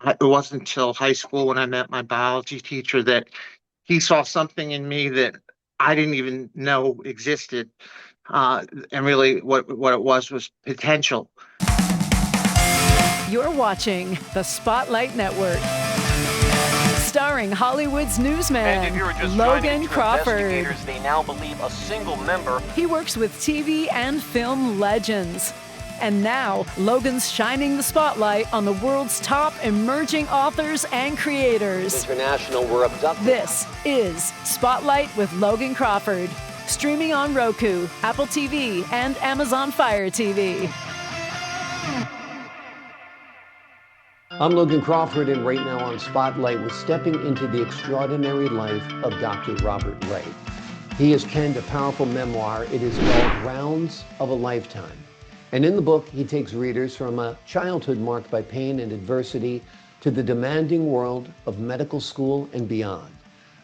it wasn't until high school when I met my biology teacher that he saw something in me that I didn't even know existed. And really what it was potential. You're watching the Spotlight Network, starring Hollywood's newsman, Logan Crawford. They now believe a single member. He works with TV and film legends. And now, Logan's shining the spotlight on the world's top emerging authors and creators. International were abducted. This is Spotlight with Logan Crawford, streaming on Roku, Apple TV, and Amazon Fire TV. I'm Logan Crawford, and right now on Spotlight, we're stepping into the extraordinary life of Dr. Robert Wright. He has penned a powerful memoir. It is called Rounds of a Lifetime. And in the book, he takes readers from a childhood marked by pain and adversity to the demanding world of medical school and beyond.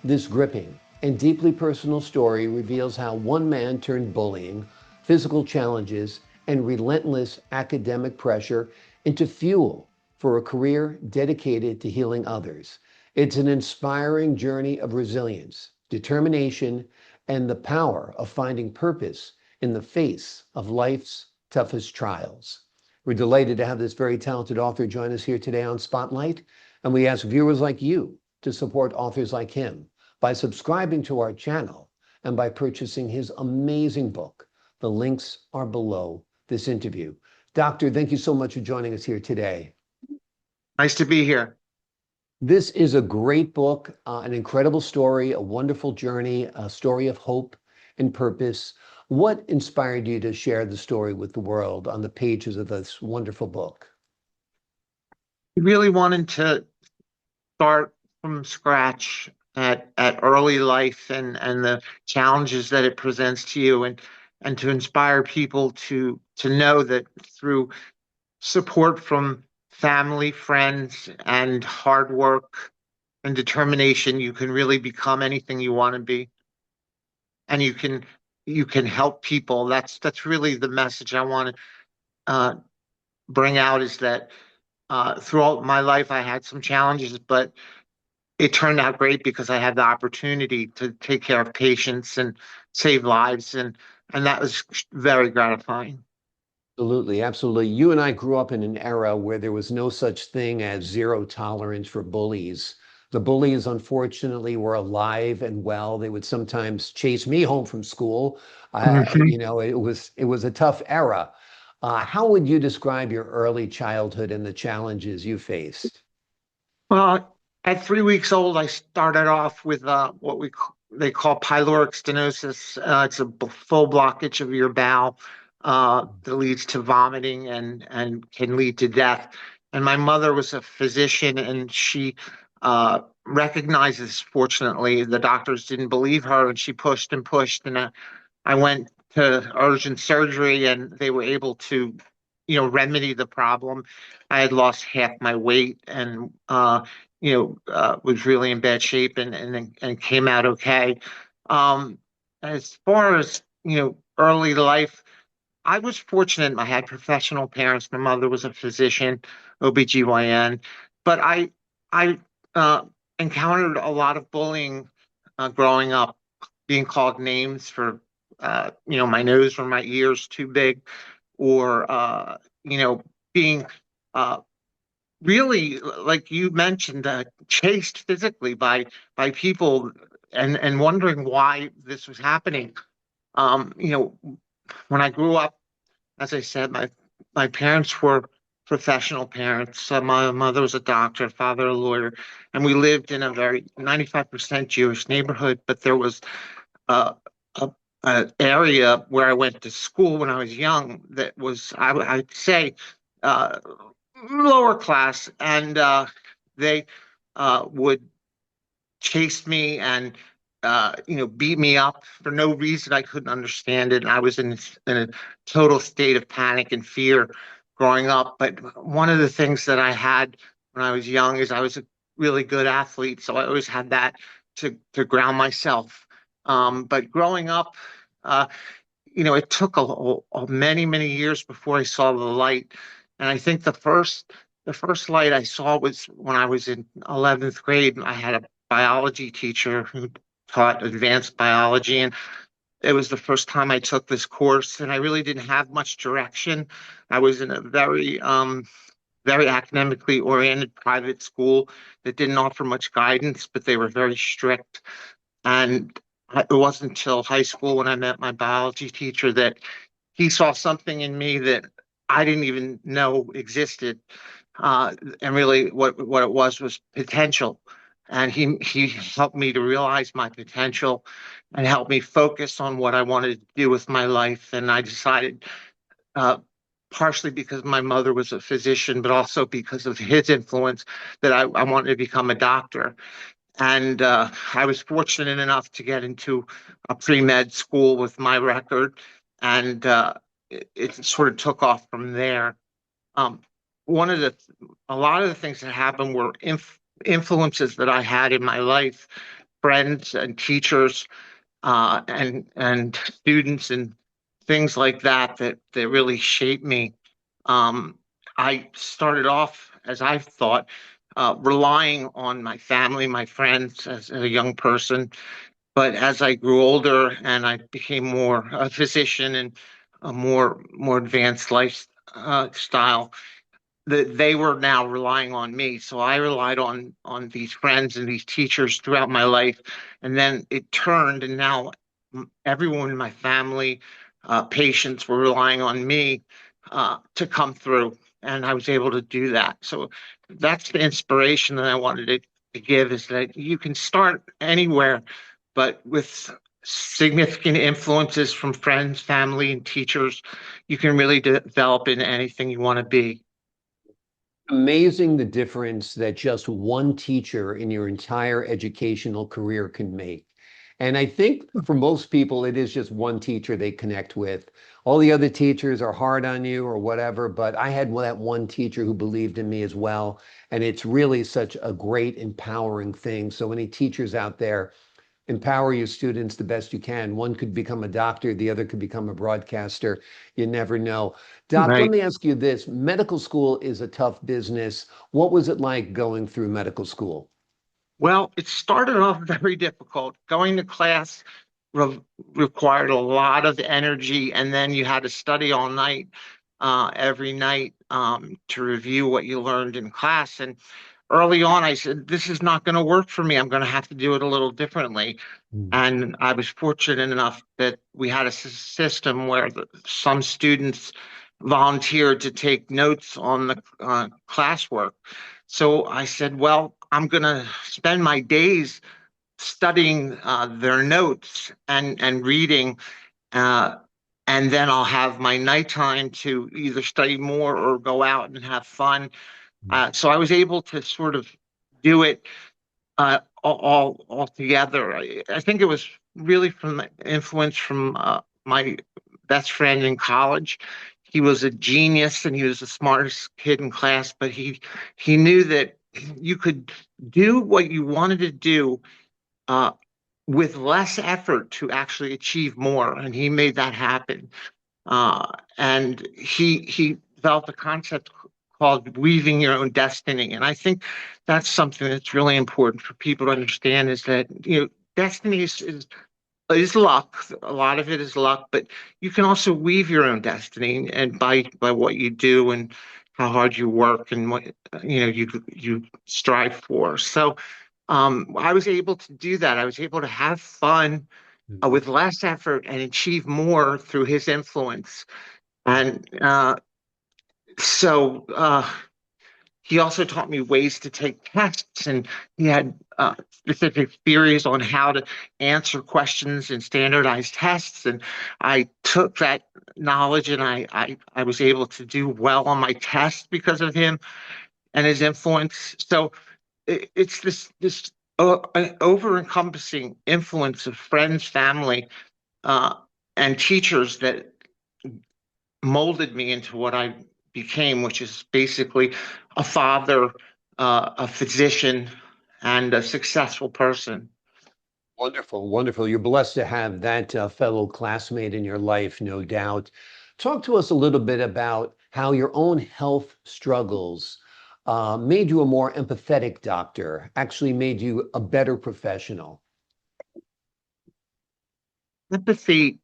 This gripping and deeply personal story reveals how one man turned bullying, physical challenges, and relentless academic pressure into fuel for a career dedicated to healing others. It's an inspiring journey of resilience, determination, and the power of finding purpose in the face of life's toughest trials. We're delighted to have this very talented author join us here today on Spotlight, and we ask viewers like you to support authors like him by subscribing to our channel and by purchasing his amazing book. The links are below this interview. Doctor, thank you so much for joining us here today. Nice to be here. This is a great book, an incredible story, a wonderful journey, a story of hope and purpose. What inspired you to share the story with the world on the pages of this wonderful book? I really wanted to start from scratch at early life and the challenges that it presents to you, and to inspire people to know that through support from family, friends, and hard work and determination, you can really become anything you want to be. And you can help people. That's really the message I want to bring out, is that throughout my life I had some challenges, but it turned out great because I had the opportunity to take care of patients and save lives, and that was very gratifying. Absolutely, absolutely. You and I grew up in an era where there was no such thing as zero tolerance for bullies. The bullies, unfortunately, were alive and well. They would sometimes chase me home from school. You know, it was a tough era. How would you describe your early childhood and the challenges you faced? Well, at 3 weeks old, I started off with what they call pyloric stenosis. It's a full blockage of your bowel that leads to vomiting and can lead to death. And my mother was a physician, and she recognizes, fortunately, the doctors didn't believe her, and she pushed and pushed. And I went to urgent surgery, and they were able to, remedy the problem. I had lost half my weight, and was really in bad shape, and came out okay. As far as early life, I was fortunate. I had professional parents. My mother was a physician, OBGYN, but I encountered a lot of bullying growing up, being called names for my nose or my ears too big, or being really, like you mentioned, chased physically by people, and wondering why this was happening. When I grew up, as I said, my parents were professional parents. My mother was a doctor, father a lawyer, and we lived in a very 95% Jewish neighborhood. But there was an area where I went to school when I was young that was, I'd say, lower class, and they would chase me and beat me up for no reason I couldn't understand it. And I was in a total state of panic and fear growing up. But one of the things that I had when I was young is I was a really good athlete, so I always had that to ground myself. But growing up, it took many years before I saw the light. And I think the first The first light I saw was when I was in 11th grade. I had a biology teacher who taught advanced biology, and it was the first time I took this course, and I really didn't have much direction. I was in a very academically oriented private school that didn't offer much guidance, but they were very strict. And it wasn't until high school when I met my biology teacher that he saw something in me that I didn't even know existed. And really, what it was potential. And he helped me to realize my potential and helped me focus on what I wanted to do with my life. And I decided, uh, partially because my mother was a physician, but also because of his influence, that I wanted to become a doctor. And I was fortunate enough to get into a pre-med school with my record, and it sort of took off from there. Um, one of the, a lot of the things that happened were influences that I had in my life, friends and teachers, and students and things like that that really shaped me. Um, I started off, as I thought, relying on my family, my friends as a young person. But as I grew older and I became more a physician and a more advanced lifestyle, that they were now relying on me. So I relied on these friends and these teachers throughout my life, and then it turned, and now everyone in my family, patients were relying on me to come through, and I was able to do that. So that's the inspiration that I wanted to give, is that you can start anywhere, but with significant influences from friends, family, and teachers, you can really develop into anything you want to be. Amazing the difference that just one teacher in your entire educational career can make. And I think for most people, it is just one teacher they connect with. All the other teachers are hard on you or whatever, but I had that one teacher who believed in me as well. And it's really such a great, empowering thing. So any teachers out there, empower your students the best you can. One could become a doctor, the other could become a broadcaster. You never know. Doc, let Right. me ask you this. Medical school is a tough business. What was it like going through medical school? Well, it started off very difficult. Going to class re required a lot of energy, and then you had to study all night, every night, to review what you learned in class. And early on, I said, "This is not going to work for me. I'm going to have to do it a little differently." Mm. And I was fortunate enough that we had a system where some students volunteered to take notes on the classwork. So I said, well, I'm going to spend my days studying their notes and reading, uh, and then I'll have my nighttime to either study more or go out and have fun. So I was able to sort of do it all together. I think it was really from the influence from my best friend in college. He was a genius and he was the smartest kid in class, but he knew that you could do what you wanted to do uh, with less effort to actually achieve more, and he made that happen. And he developed a concept called weaving your own destiny. And I think that's something that's really important for people to understand, is that, destiny is luck. A lot of it is luck, but you can also weave your own destiny, and by what you do and how hard you work and what you strive for. So I was able to do that. I was able to have fun with less effort and achieve more through his influence. And so he also taught me ways to take tests, and he had specific theories on how to answer questions in standardized tests. And I took that knowledge, and I was able to do well on my tests because of him and his influence. So it's this an over-encompassing influence of friends, family, uh, and teachers that molded me into what I became, which is basically a father, a physician, and a successful person. Wonderful, wonderful. You're blessed to have that fellow classmate in your life, no doubt. Talk to us a little bit about how your own health struggles made you a more empathetic doctor, actually made you a better professional? Empathy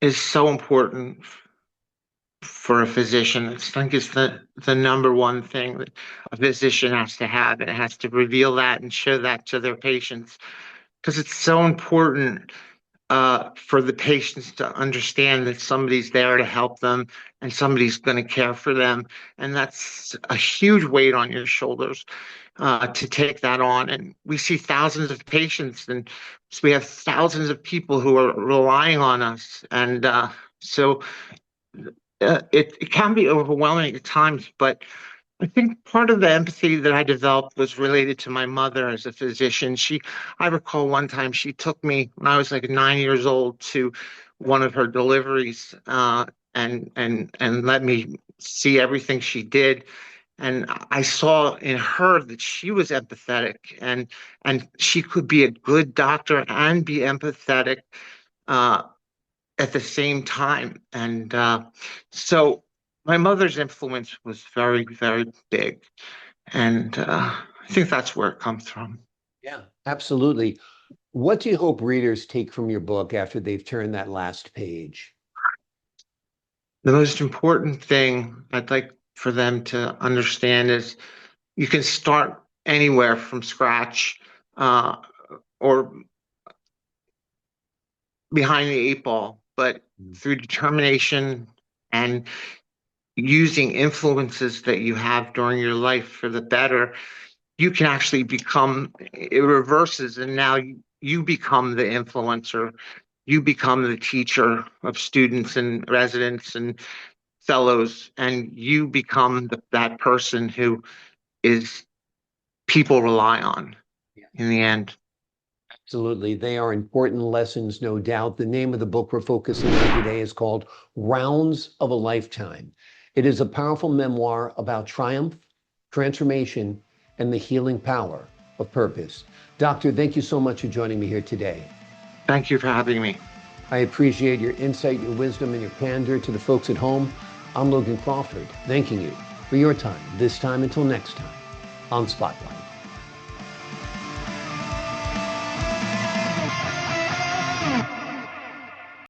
is so important for a physician. I think it's the number one thing that a physician has to have, and it has to reveal that and show that to their patients, because it's so important for the patients to understand that somebody's there to help them and somebody's going to care for them. And that's a huge weight on your shoulders to take that on. And we see thousands of patients, and so we have thousands of people who are relying on us. And it can be overwhelming at times, but I think part of the empathy that I developed was related to my mother as a physician. I recall one time she took me when I was like 9 years old to one of her deliveries, and let me see everything she did. And I saw in her that she was empathetic, and she could be a good doctor and be empathetic uh, at the same time. And so my mother's influence was very, very big. And I think that's where it comes from. Yeah, absolutely. What do you hope readers take from your book after they've turned that last page? The most important thing I'd like for them to understand is you can start anywhere from scratch, or behind the eight ball, but through determination and using influences that you have during your life for the better, you can actually it reverses, and now you become the influencer. You become the teacher of students and residents and fellows, and you become that person who is people rely on in the end. Absolutely. They are important lessons, no doubt. The name of the book we're focusing on today is called Rounds of a Lifetime. It is a powerful memoir about triumph, transformation, and the healing power of purpose. Doctor, thank you so much for joining me here today. Thank you for having me. I appreciate your insight, your wisdom, and your candor. To the folks at home, I'm Logan Crawford, thanking you for your time, this time until next time on Spotlight.